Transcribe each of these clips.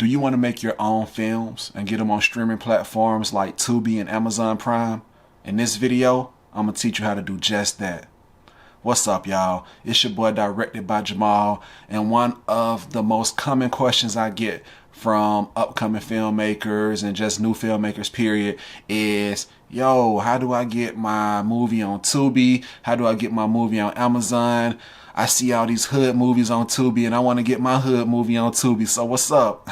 Do you want to make your own films and get them on streaming platforms like Tubi and Amazon Prime? In this video, I'm going to teach you how to do just that. What's up, y'all? It's your boy, Directed by Jamal, and one of the most common questions I get from upcoming filmmakers and just new filmmakers period is, yo, how do I get my movie on Tubi? How do I get my movie on Amazon? I see all these hood movies on Tubi and I want to get my hood movie on Tubi. So what's up?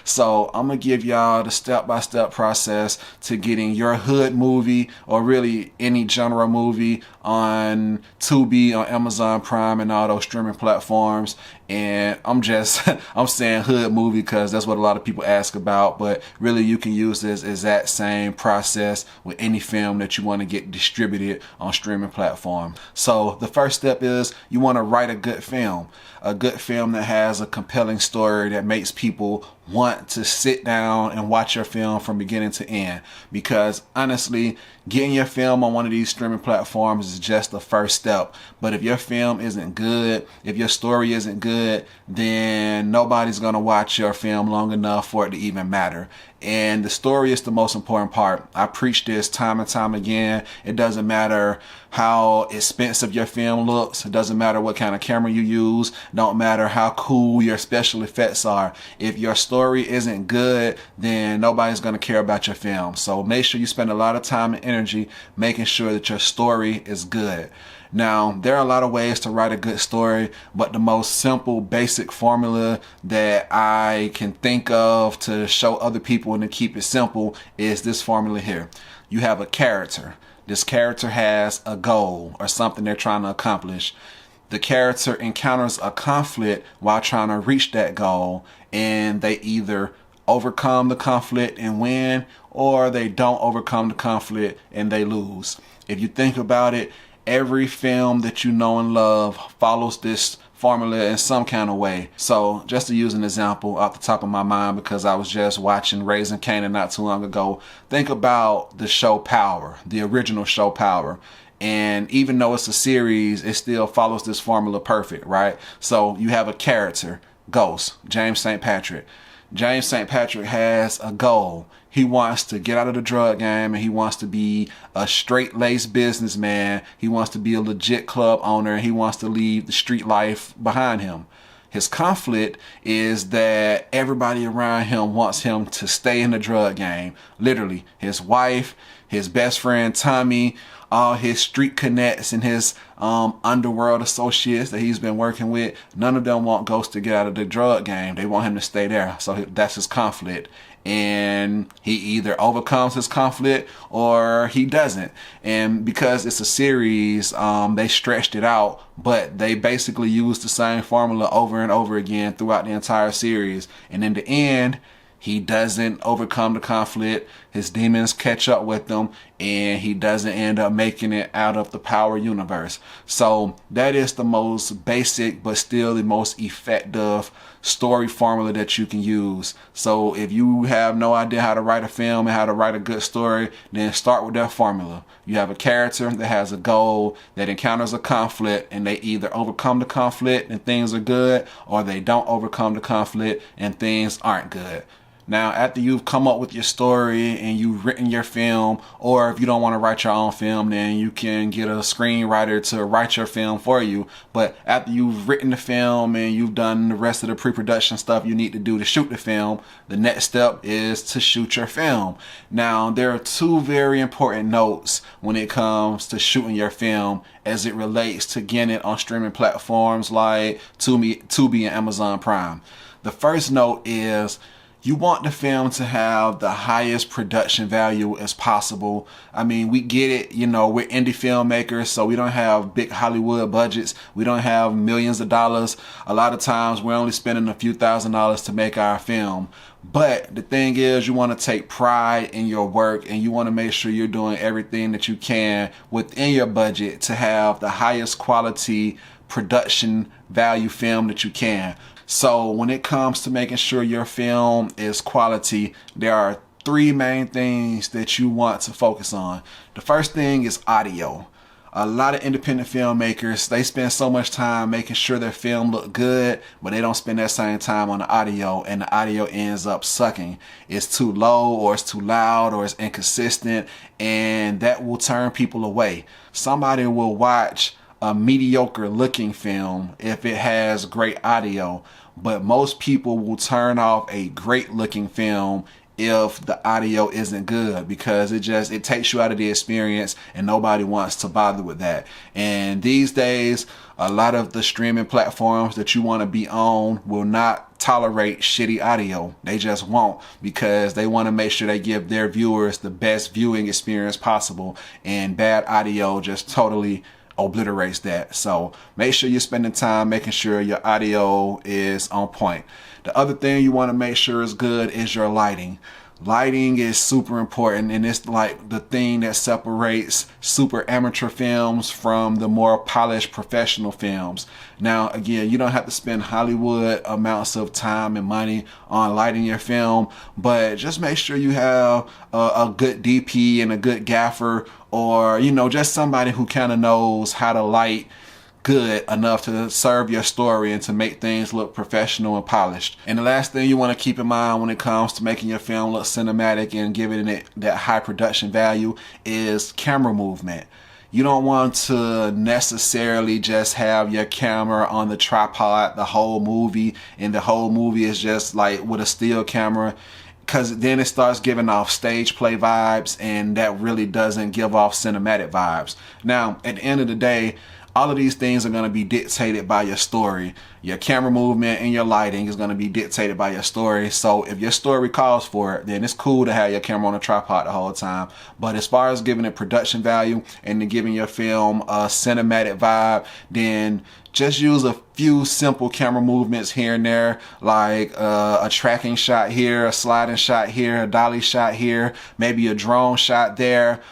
So I'm going to give y'all the step-by-step process to getting your hood movie, or really any genre movie, on Tubi, on Amazon Prime, and all those streaming platforms. And I'm saying hood movie because that's what a lot of people ask about, but really you can use this exact same process with any film that you want to get distributed on streaming platform. So the first step is you want to write a good film that has a compelling story that makes people want to sit down and watch your film from beginning to end. Because honestly, getting your film on one of these streaming platforms is just the first step. But if your film isn't good, if your story isn't good, then nobody's going to watch your film long enough for it to even matter. And the story is the most important part. I preach this time and time again. It doesn't matter how expensive your film looks. It doesn't matter what kind of camera you use. Don't matter how cool your special effects are. If your story isn't good, then nobody's going to care about your film. So make sure you spend a lot of time and energy making sure that your story is good. Now, there are a lot of ways to write a good story, but the most simple, basic formula that I can think of to show other people and to keep it simple is this formula here. You have a character. This character has a goal or something they're trying to accomplish. The character encounters a conflict while trying to reach that goal, and they either overcome the conflict and win, or they don't overcome the conflict and they lose. If you think about it, every film that you know and love follows this formula in some kind of way. So just to use an example off the top of my mind, because I was just watching Raising Kanan not too long ago, think about the show Power, the original show Power. And even though it's a series, it still follows this formula perfect, right? So you have a character, Ghost, James St. Patrick. James St. Patrick has a goal. He wants to get out of the drug game, and he wants to be a straight-laced businessman. He wants to be a legit club owner, and he wants to leave the street life behind him. His conflict is that everybody around him wants him to stay in the drug game. Literally, his wife, his best friend Tommy, all his street connects and his underworld associates that he's been working with, none of them want Ghost to get out of the drug game. They want him to stay there. So that's his conflict. And he either overcomes his conflict or he doesn't. And because it's a series, they stretched it out, but they basically used the same formula over and over again throughout the entire series. And in the end, he doesn't overcome the conflict. His demons catch up with him, and he doesn't end up making it out of the Power universe. So that is the most basic, but still the most effective story formula that you can use. So if you have no idea how to write a film and how to write a good story, then start with that formula. You have a character that has a goal, that encounters a conflict, and they either overcome the conflict and things are good, or they don't overcome the conflict and things aren't good. Now, after you've come up with your story and you've written your film, or if you don't want to write your own film, then you can get a screenwriter to write your film for you. But after you've written the film and you've done the rest of the pre-production stuff you need to do to shoot the film, the next step is to shoot your film. Now, there are two very important notes when it comes to shooting your film as it relates to getting it on streaming platforms like Tubi and Amazon Prime. The first note is, you want the film to have the highest production value as possible. I mean, we get it, you know, we're indie filmmakers, so we don't have big Hollywood budgets. We don't have millions of dollars. A lot of times we're only spending a few $1,000s to make our film. But the thing is, you want to take pride in your work, and you want to make sure you're doing everything that you can within your budget to have the highest quality production value film that you can. So when it comes to making sure your film is quality, there are three main things that you want to focus on. The first thing is audio. A lot of independent filmmakers, they spend so much time making sure their film look good, but they don't spend that same time on the audio, and the audio ends up sucking. It's too low, or it's too loud, or it's inconsistent, and that will turn people away. Somebody will watch a mediocre looking film if it has great audio, but most people will turn off a great looking film if the audio isn't good, because it takes you out of the experience, and nobody wants to bother with that. And these days, a lot of the streaming platforms that you want to be on will not tolerate shitty audio. They just won't, because they want to make sure they give their viewers the best viewing experience possible, and bad audio just totally obliterates that. So make sure you're spending time making sure your audio is on point. The other thing you want to make sure is good is your lighting. Lighting is super important, and it's like the thing that separates super amateur films from the more polished professional films. Now, again, you don't have to spend Hollywood amounts of time and money on lighting your film, but just make sure you have a good DP and a good gaffer, or, you know, just somebody who kind of knows how to light good enough to serve your story and to make things look professional and polished. And the last thing you want to keep in mind when it comes to making your film look cinematic and giving it that high production value is camera movement. You don't want to necessarily just have your camera on the tripod the whole movie, and the whole movie is just like with a still camera, because then it starts giving off stage play vibes, and that really doesn't give off cinematic vibes. Now, at the end of the day, all of these things are going to be dictated by your story. Your camera movement and your lighting is going to be dictated by your story. So if your story calls for it, then it's cool to have your camera on a tripod the whole time. But as far as giving it production value and then giving your film a cinematic vibe, then just use a few simple camera movements here and there, like a tracking shot here, a sliding shot here, a dolly shot here, maybe a drone shot there.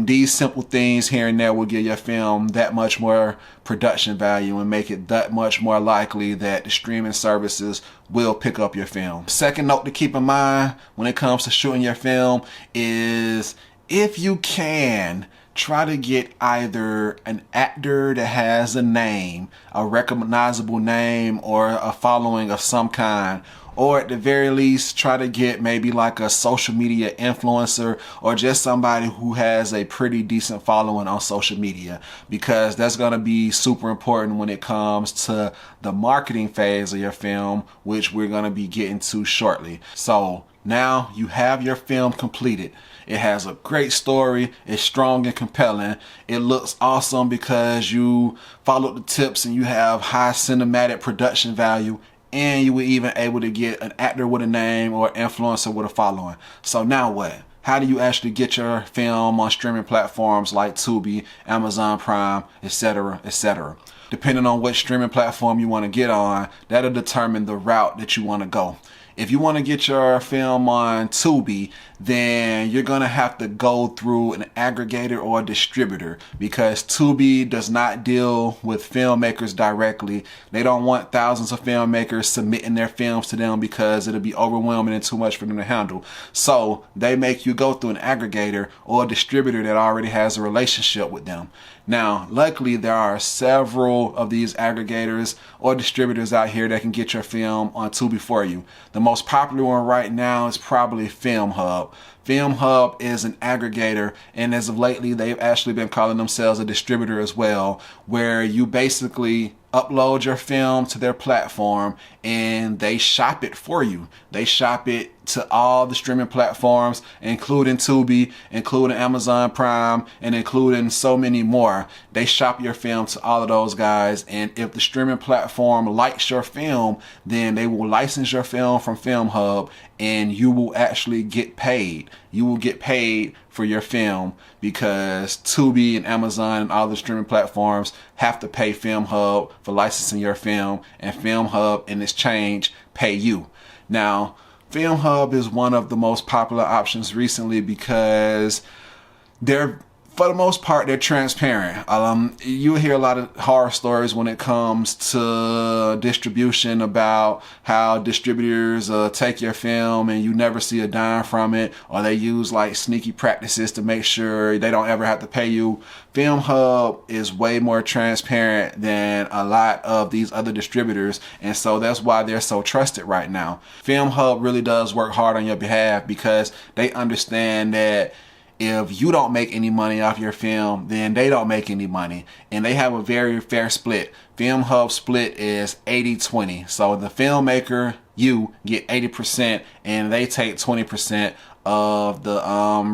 These simple things here and there will give your film that much more production value and make it that much more likely that the streaming services will pick up your film. Second note to keep in mind when it comes to shooting your film is, if you can, try to get either an actor that has a name, a recognizable name, or a following of some kind, or at the very least try to get maybe like a social media influencer, or just somebody who has a pretty decent following on social media, because that's going to be super important when it comes to the marketing phase of your film, which we're going to be getting to shortly. So now you have your film completed. It has a great story. It's strong and compelling. It looks awesome because you followed the tips and you have high cinematic production value, and you were even able to get an actor with a name or influencer with a following. So now what? How do you actually get your film on streaming platforms like Tubi, Amazon Prime, etc., etc.? Depending on what streaming platform you want to get on, that'll determine the route that you want to go. If you want to get your film on Tubi, then you're going to have to go through an aggregator or a distributor, because Tubi does not deal with filmmakers directly. They don't want thousands of filmmakers submitting their films to them because it'll be overwhelming and too much for them to handle. So they make you go through an aggregator or a distributor that already has a relationship with them. Now, luckily, there are several of these aggregators or distributors out here that can get your film on Tubi for you. The most popular one right now is probably Film Hub. Film Hub is an aggregator, and as of lately, they've actually been calling themselves a distributor as well, where you basically upload your film to their platform and they shop it for you. They shop it to all the streaming platforms, including Tubi, including Amazon Prime, and including so many more. They shop your film to all of those guys, and if the streaming platform likes your film, then they will license your film from Film Hub, and you will actually get paid. You will get paid for your film, because Tubi and Amazon and all the streaming platforms have to pay Film Hub for licensing your film, and Film Hub in exchange pay you. Now, Film Hub is one of the most popular options recently because their For the most part, they're transparent. You hear a lot of horror stories when it comes to distribution about how distributors take your film and you never see a dime from it, or they use like sneaky practices to make sure they don't ever have to pay you. Film Hub is way more transparent than a lot of these other distributors, and so that's why they're so trusted right now. Film Hub really does work hard on your behalf because they understand that if you don't make any money off your film, then they don't make any money. And they have a very fair split. Film Hub split is 80-20. So the filmmaker, you get 80% and they take 20% of the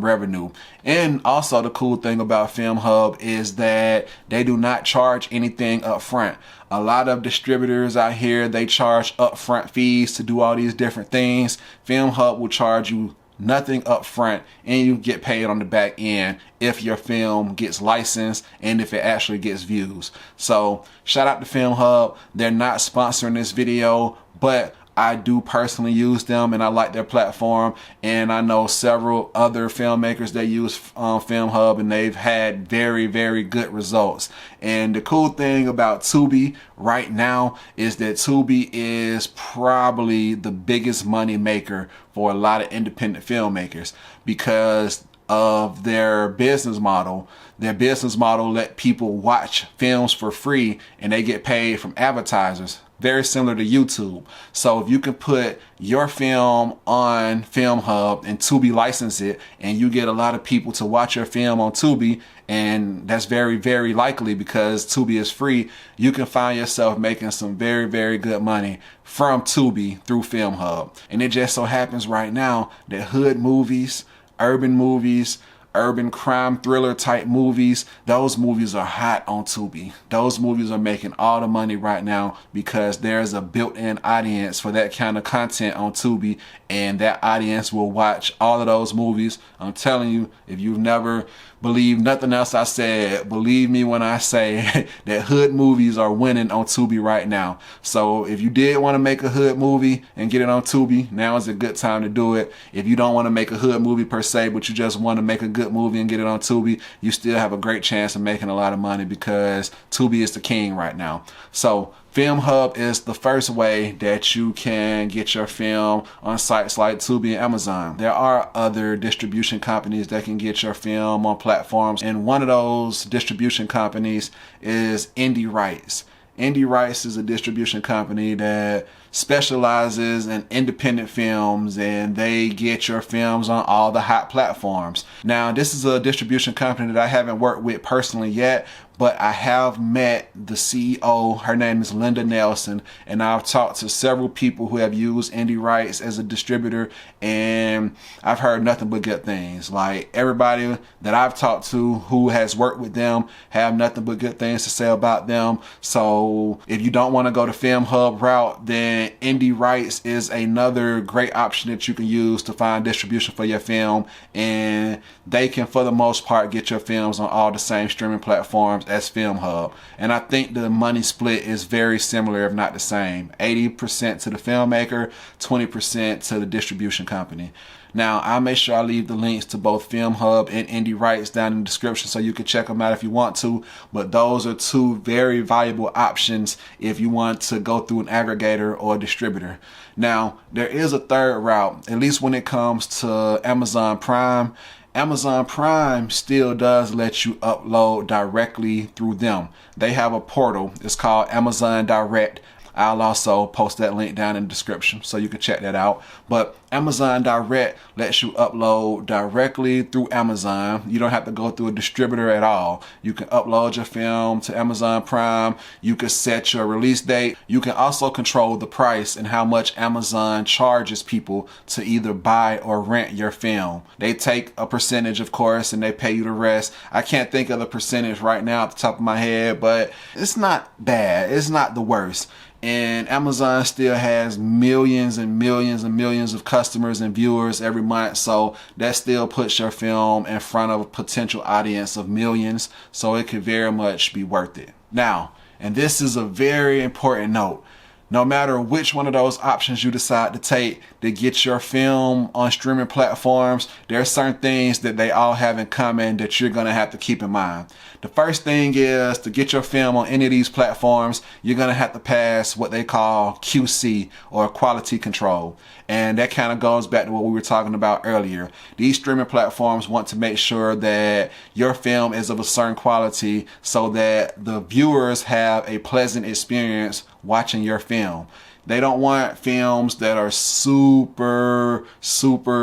revenue. And also the cool thing about Film Hub is that they do not charge anything up front. A lot of distributors out here, they charge upfront fees to do all these different things. Film Hub will charge you nothing up front, and you get paid on the back end if your film gets licensed and if it actually gets views. So shout out to Film Hub. They're not sponsoring this video, but I do personally use them and I like their platform, and I know several other filmmakers that use Film Hub and they've had very, very good results. And the cool thing about Tubi right now is that Tubi is probably the biggest money maker for a lot of independent filmmakers because of their business model. Their business model let people watch films for free and they get paid from advertisers. Very similar to YouTube. So if you can put your film on Film Hub and Tubi license it, and you get a lot of people to watch your film on Tubi, and that's very, very likely because Tubi is free, you can find yourself making some very, very good money from Tubi through Film Hub. And it just so happens right now that hood movies, urban crime thriller type movies, those movies are hot on Tubi. Those movies are making all the money right now because there's a built-in audience for that kind of content on Tubi, and that audience will watch all of those movies. I'm telling you, if you've never believed nothing else I said, believe me when I say that hood movies are winning on Tubi right now. So if you did want to make a hood movie and get it on Tubi, now is a good time to do it. If you don't want to make a hood movie per se, but you just want to make a good movie and get it on Tubi, you still have a great chance of making a lot of money because Tubi is the king right now. So Film Hub is the first way that you can get your film on sites like Tubi and Amazon. There are other distribution companies that can get your film on platforms, and one of those distribution companies is Indie Rights. Indie Rights is a distribution company that specializes in independent films, and they get your films on all the hot platforms. Now, this is a distribution company that I haven't worked with personally yet, but I have met the CEO. Her name is Linda Nelson, and I've talked to several people who have used Indie Rights as a distributor, and I've heard nothing but good things. Like, everybody that I've talked to who has worked with them have nothing but good things to say about them. So if you don't want to go the Film Hub route, then Indie Rights is another great option that you can use to find distribution for your film, and they can, for the most part, get your films on all the same streaming platforms as Film Hub. And I think the money split is very similar, if not the same. 80% to the filmmaker, 20% to the distribution company. Now, I'll make sure I leave the links to both Film Hub and Indie Rights down in the description so you can check them out if you want to. But those are two very valuable options if you want to go through an aggregator or a distributor. Now, there is a third route, at least when it comes to Amazon Prime. Amazon Prime still does let you upload directly through them. They have a portal. It's called Amazon Direct. I'll also post that link down in the description so you can check that out. But Amazon Direct lets you upload directly through Amazon. You don't have to go through a distributor at all. You can upload your film to Amazon Prime. You can set your release date. You can also control the price and how much Amazon charges people to either buy or rent your film. They take a percentage, of course, and they pay you the rest. I can't think of the percentage right now at the top of my head, but it's not bad. It's not the worst. And Amazon still has millions and millions and millions of customers and viewers every month, so that still puts your film in front of a potential audience of millions, so it could very much be worth it. Now, and this is a very important note, No matter which one of those options you decide to take to get your film on streaming platforms, there are certain things that they all have in common that you're going to have to keep in mind. The first thing is, to get your film on any of these platforms, you're going to have to pass what they call QC, or quality control. And that kind of goes back to what we were talking about earlier. These streaming platforms want to make sure that your film is of a certain quality so that the viewers have a pleasant experience watching your film. They don't want films that are super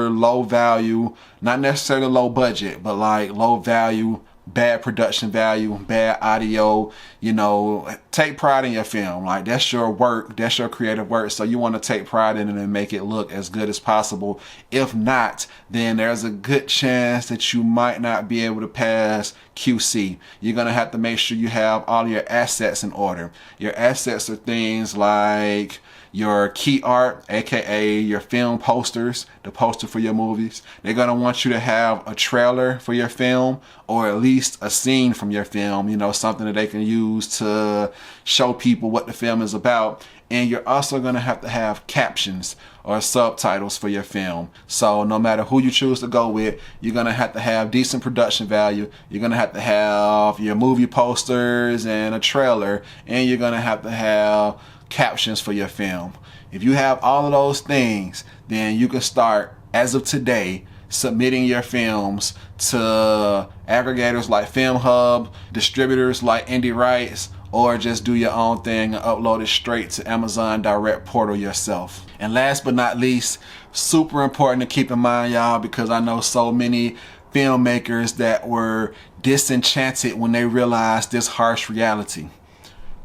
low value, not necessarily low budget, but like low value, bad production value, bad audio. You know, take pride in your film. Like, that's your work, that's your creative work, so you want to take pride in it and make it look as good as possible. If not, then there's a good chance that you might not be able to pass QC. You're going to have to make sure you have all your assets in order. Your assets are things like your key art, aka your film posters, the poster for your movies. They're going to want you to have a trailer for your film, or at least a scene from your film, you know, something that they can use to show people what the film is about. And you're also going to have captions or subtitles for your film. So no matter who you choose to go with, you're going to have decent production value. You're going to have your movie posters and a trailer, and you're going to have captions for your film. If you have all of those things, then you can start, as of today, submitting your films to aggregators like Film Hub, distributors like Indie Rights, or just do your own thing and upload it straight to Amazon Direct portal yourself. And last but not least, super important to keep in mind, y'all, because I know so many filmmakers that were disenchanted when they realized this harsh reality.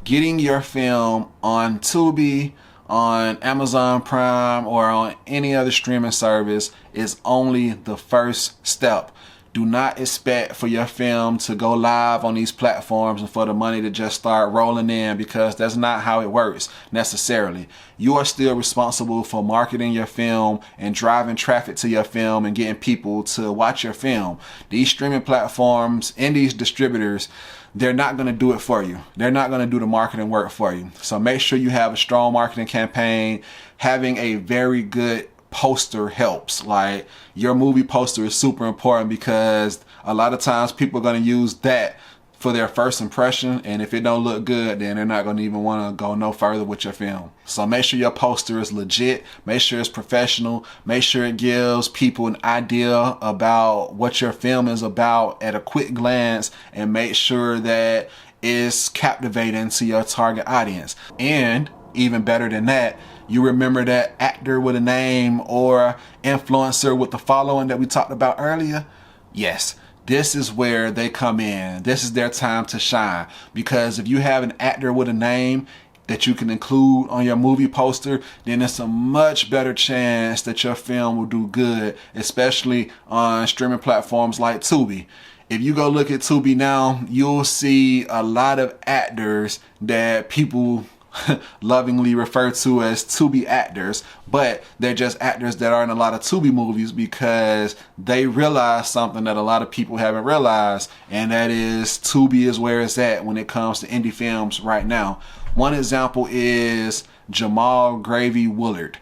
Getting your film on Tubi, on Amazon Prime, or on any other streaming service is only the first step. Do not expect for your film to go live on these platforms and for the money to just start rolling in, because that's not how it works necessarily. You are still responsible for marketing your film and driving traffic to your film and getting people to watch your film. These streaming platforms and these distributors, they're not going to do it for you. They're not going to do the marketing work for you. So make sure you have a strong marketing campaign. Having a very good poster helps. Like, your movie poster is super important, because a lot of times people are going to use that for their first impression, and if it don't look good, then they're not going to even want to go no further with your film. So make sure your poster is legit, make sure it's professional, make sure it gives people an idea about what your film is about at a quick glance, and make sure that it's captivating to your target audience. And even better than that, you remember that actor with a name or influencer with the following that we talked about earlier? Yes. This is where they come in. This is their time to shine. Because if you have an actor with a name that you can include on your movie poster, then it's a much better chance that your film will do good, especially on streaming platforms like Tubi. If you go look at Tubi now, you'll see a lot of actors that people lovingly refer to as Tubi actors, but they're just actors that are in a lot of Tubi movies because they realize something that a lot of people haven't realized, and that is Tubi is where it's at when it comes to indie films right now. One example is Jamal Gravy Willard.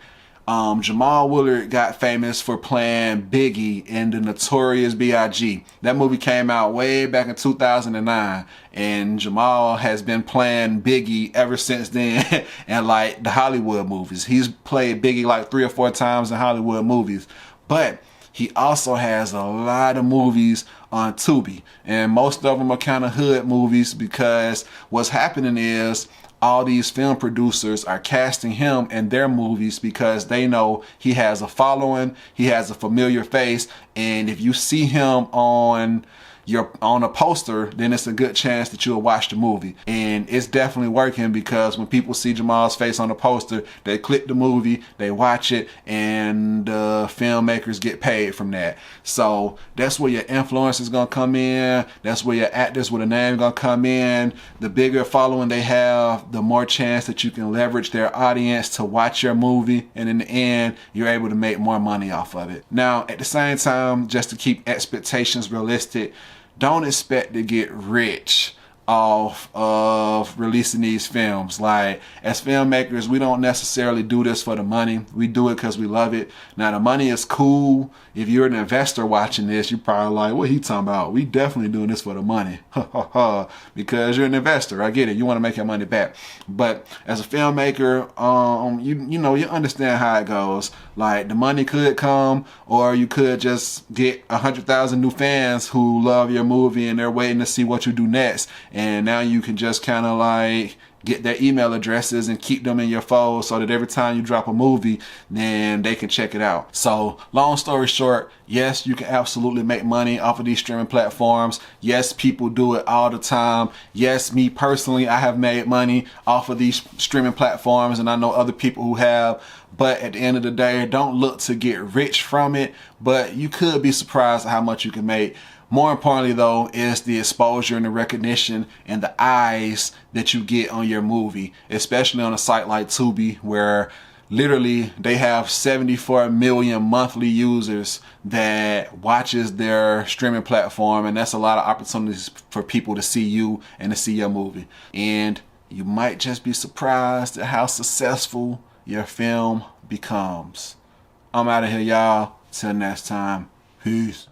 Jamal Willard got famous for playing Biggie in the Notorious B.I.G. That movie came out way back in 2009, and Jamal has been playing Biggie ever since then in like the Hollywood movies. He's played Biggie like 3 or 4 times in Hollywood movies, but he also has a lot of movies on Tubi, and most of them are kind of hood movies, because what's happening is all these film producers are casting him in their movies because they know he has a following, he has a familiar face, and if you see him on a poster, then it's a good chance that you'll watch the movie. And it's definitely working, because when people see Jamal's face on the poster, they click the movie, they watch it, and the filmmakers get paid from that. So that's where your influence is going to come in. That's where your actors with a name going to come in. The bigger following they have, the more chance that you can leverage their audience to watch your movie, and in the end, you're able to make more money off of it. Now, at the same time, just to keep expectations realistic, don't expect to get rich off of releasing these films. Like, as filmmakers, we don't necessarily do this for the money. We do it because we love it. Now, the money is cool. If you're an investor watching this, you're probably like, what he talking about? We definitely doing this for the money. Because you're an investor. I get it. You want to make your money back. But as a filmmaker, you know, you understand how it goes. Like, the money could come, or you could just get 100,000 new fans who love your movie and they're waiting to see what you do next. And now you can just kind of like get their email addresses and keep them in your phone so that every time you drop a movie, then they can check it out. So long story short, yes, you can absolutely make money off of these streaming platforms. Yes, people do it all the time. Yes, me personally, I have made money off of these streaming platforms, and I know other people who have. But at the end of the day, don't look to get rich from it, but you could be surprised at how much you can make. More importantly, though, is the exposure and the recognition and the eyes that you get on your movie, especially on a site like Tubi, where literally they have 74 million monthly users that watches their streaming platform, and that's a lot of opportunities for people to see you and to see your movie. And you might just be surprised at how successful your film becomes. I'm out of here, y'all. Till next time. Peace.